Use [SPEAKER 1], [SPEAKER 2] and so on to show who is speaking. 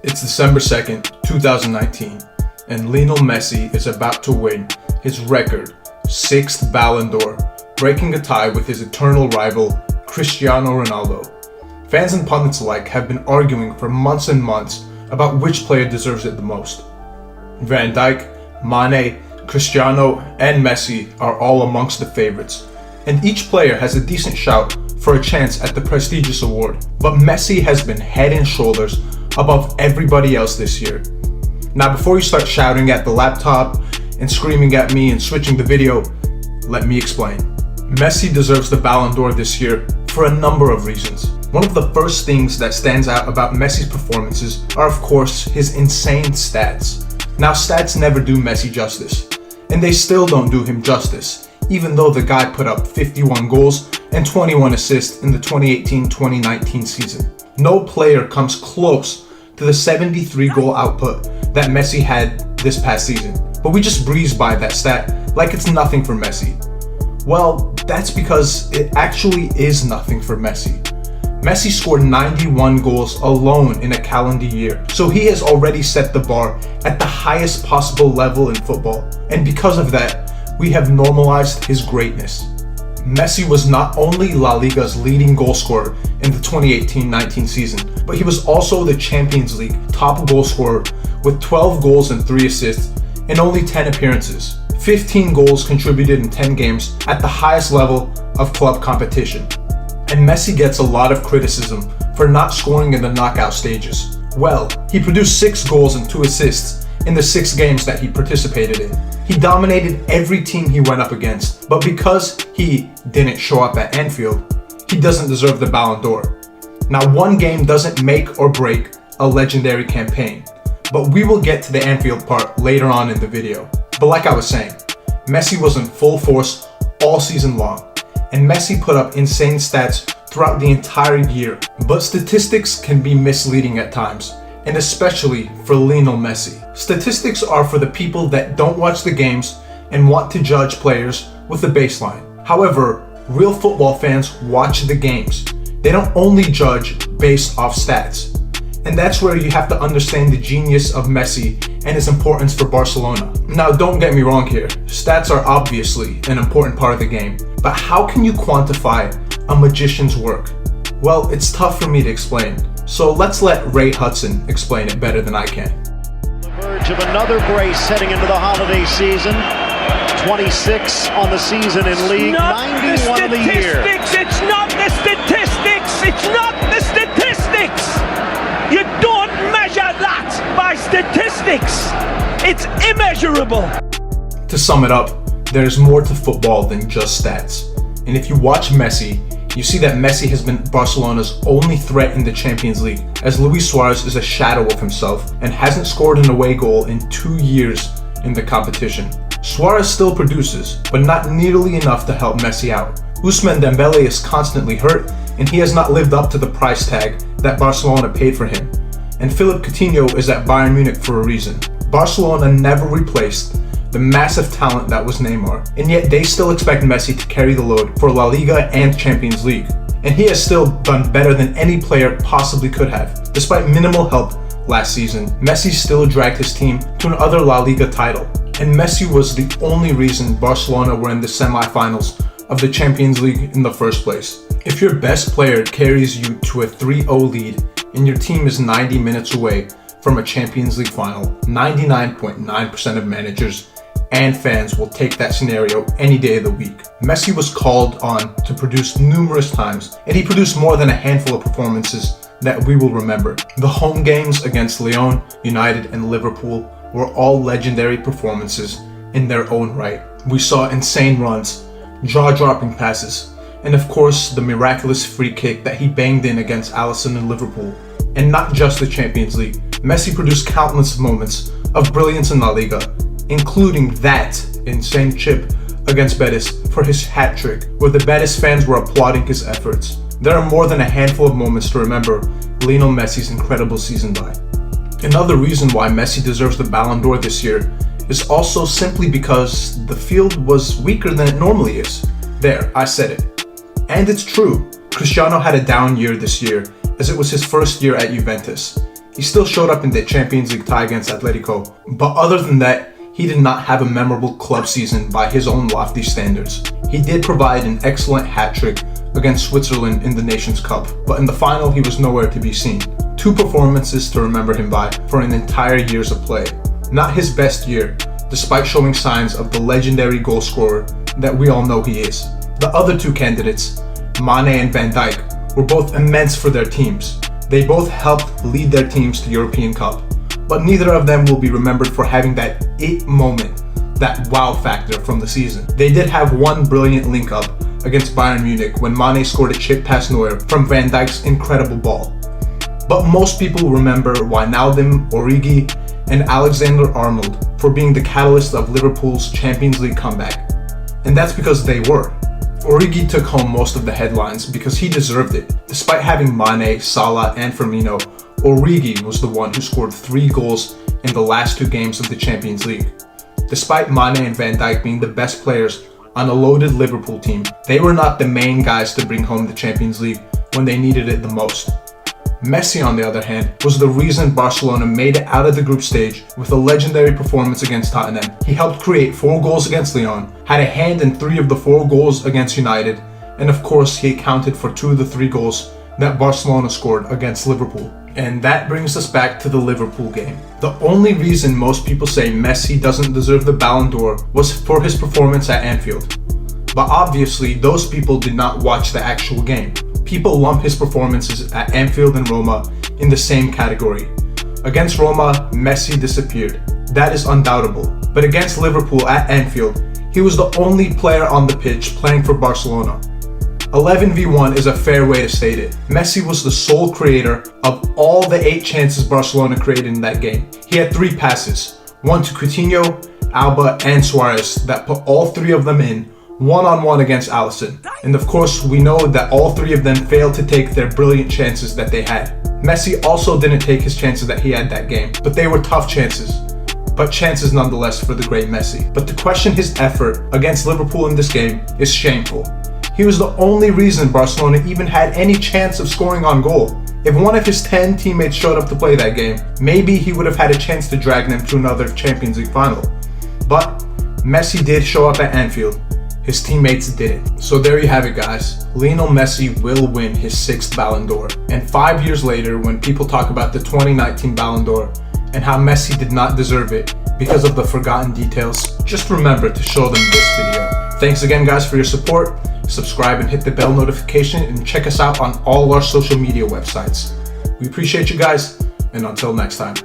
[SPEAKER 1] It's December 2nd, 2019, and Lionel Messi is about to win his record 6th Ballon d'Or, breaking a tie with his eternal rival, Cristiano Ronaldo. Fans and pundits alike have been arguing for months and months about which player deserves it the most. Van Dijk, Mane, Cristiano, and Messi are all amongst the favorites, and each player has a decent shout for a chance at the prestigious award. But Messi has been head and shoulders above everybody else this year. Now, before you start shouting at the laptop and screaming at me and switching the video, let me explain. Messi deserves the Ballon d'Or this year for a number of reasons. One of the first things that stands out about Messi's performances are, of course, his insane stats. Now, stats never do Messi justice, and they still don't do him justice, even though the guy put up 51 goals and 21 assists in the 2018-2019 season. No player comes close to the 73 goal output that Messi had this past season, but we just breeze by that stat like it's nothing for Messi. Well, that's because it actually is nothing for Messi. Messi scored 91 goals alone in a calendar year, so he has already set the bar at the highest possible level in football, and because of that, we have normalized his greatness. Messi was not only La Liga's leading goal scorer in the 2018-19 season, but he was also the Champions League top goal scorer with 12 goals and 3 assists in only 10 appearances. 15 goals contributed in 10 games at the highest level of club competition. And Messi gets a lot of criticism for not scoring in the knockout stages. Well, he produced 6 goals and 2 assists in the 6 games that he participated in. He dominated every team he went up against, but because he didn't show up at Anfield, he doesn't deserve the Ballon d'Or. Now, one game doesn't make or break a legendary campaign, but we will get to the Anfield part later on in the video. But like I was saying, Messi was in full force all season long, and Messi put up insane stats throughout the entire year. But statistics can be misleading at times, and especially for Lionel Messi. Statistics are for the people that don't watch the games and want to judge players with a baseline. However, real football fans watch the games. They don't only judge based off stats. And that's where you have to understand the genius of Messi and his importance for Barcelona. Now, don't get me wrong here. Stats are obviously an important part of the game, but how can you quantify a magician's work? Well, it's tough for me to explain. So let's let Ray Hudson explain it better than I can.
[SPEAKER 2] The verge of another brace heading into the holiday season. 26 on the season in league, 91 in the year.
[SPEAKER 3] It's not the statistics! It's not the statistics! You don't measure that by statistics! It's immeasurable!
[SPEAKER 1] To sum it up, there's more to football than just stats. And if you watch Messi, you see that Messi has been Barcelona's only threat in the Champions League, as Luis Suarez is a shadow of himself and hasn't scored an away goal in 2 years in the competition. Suarez still produces, but not nearly enough to help Messi out. Ousmane Dembele is constantly hurt, and he has not lived up to the price tag that Barcelona paid for him. And Philippe Coutinho is at Bayern Munich for a reason. Barcelona never replaced the massive talent that was Neymar, and yet they still expect Messi to carry the load for La Liga and Champions League. And he has still done better than any player possibly could have. Despite minimal help last season, Messi still dragged his team to another La Liga title. And Messi was the only reason Barcelona were in the semi-finals of the Champions League in the first place. If your best player carries you to a 3-0 lead and your team is 90 minutes away from a Champions League final, 99.9% of managers and fans will take that scenario any day of the week. Messi was called on to produce numerous times, and he produced more than a handful of performances that we will remember. The home games against Lyon, United, and Liverpool were all legendary performances in their own right. We saw insane runs, jaw-dropping passes, and of course the miraculous free kick that he banged in against Alisson in Liverpool. And not just the Champions League, Messi produced countless moments of brilliance in La Liga, including that insane chip against Betis for his hat trick, where the Betis fans were applauding his efforts. There are more than a handful of moments to remember Lionel Messi's incredible season by. Another reason why Messi deserves the Ballon d'Or this year is also simply because the field was weaker than it normally is. There, I said it. And it's true, Cristiano had a down year this year, as it was his first year at Juventus. He still showed up in the Champions League tie against Atletico, but other than that, he did not have a memorable club season by his own lofty standards. He did provide an excellent hat-trick against Switzerland in the Nations Cup, but in the final he was nowhere to be seen. 2 performances to remember him by for an entire years of play. Not his best year, despite showing signs of the legendary goal scorer that we all know he is. The other 2 candidates, Mane and Van Dijk, were both immense for their teams. They both helped lead their teams to European Cup, but neither of them will be remembered for having that it moment, that wow factor from the season. They did have one brilliant link up against Bayern Munich when Mane scored a chip past Neuer from Van Dijk's incredible ball. But most people remember Wijnaldum, Origi, and Alexander-Arnold for being the catalyst of Liverpool's Champions League comeback. And that's because they were. Origi took home most of the headlines because he deserved it. Despite having Mane, Salah, and Firmino, Origi was the one who scored 3 goals in the last 2 games of the Champions League. Despite Mane and Van Dijk being the best players on a loaded Liverpool team, they were not the main guys to bring home the Champions League when they needed it the most. Messi, on the other hand, was the reason Barcelona made it out of the group stage with a legendary performance against Tottenham. He helped create 4 goals against Lyon, had a hand in 3 of the 4 goals against United, and of course he accounted for 2 of the 3 goals that Barcelona scored against Liverpool. And that brings us back to the Liverpool game. The only reason most people say Messi doesn't deserve the Ballon d'Or was for his performance at Anfield. But obviously, those people did not watch the actual game. People lump his performances at Anfield and Roma in the same category. Against Roma, Messi disappeared. That is undoubtable. But against Liverpool at Anfield, he was the only player on the pitch playing for Barcelona. 11v1 is a fair way to state it. Messi was the sole creator of all the 8 chances Barcelona created in that game. He had 3 passes, one to Coutinho, Alba, and Suarez that put all 3 of them in, one-on-one against Alisson. And of course, we know that all 3 of them failed to take their brilliant chances that they had. Messi also didn't take his chances that he had that game, but they were tough chances. But chances nonetheless for the great Messi. But to question his effort against Liverpool in this game is shameful. He was the only reason Barcelona even had any chance of scoring on goal. If one of his 10 teammates showed up to play that game, maybe he would have had a chance to drag them to another Champions League final. But Messi did show up at Anfield. His teammates didn't. So there you have it, guys. Lionel Messi will win his 6th Ballon d'Or. And 5 years later, when people talk about the 2019 Ballon d'Or and how Messi did not deserve it because of the forgotten details, just remember to show them this video. Thanks again, guys, for your support. Subscribe and hit the bell notification, and check us out on all our social media websites. We appreciate you guys, and until next time.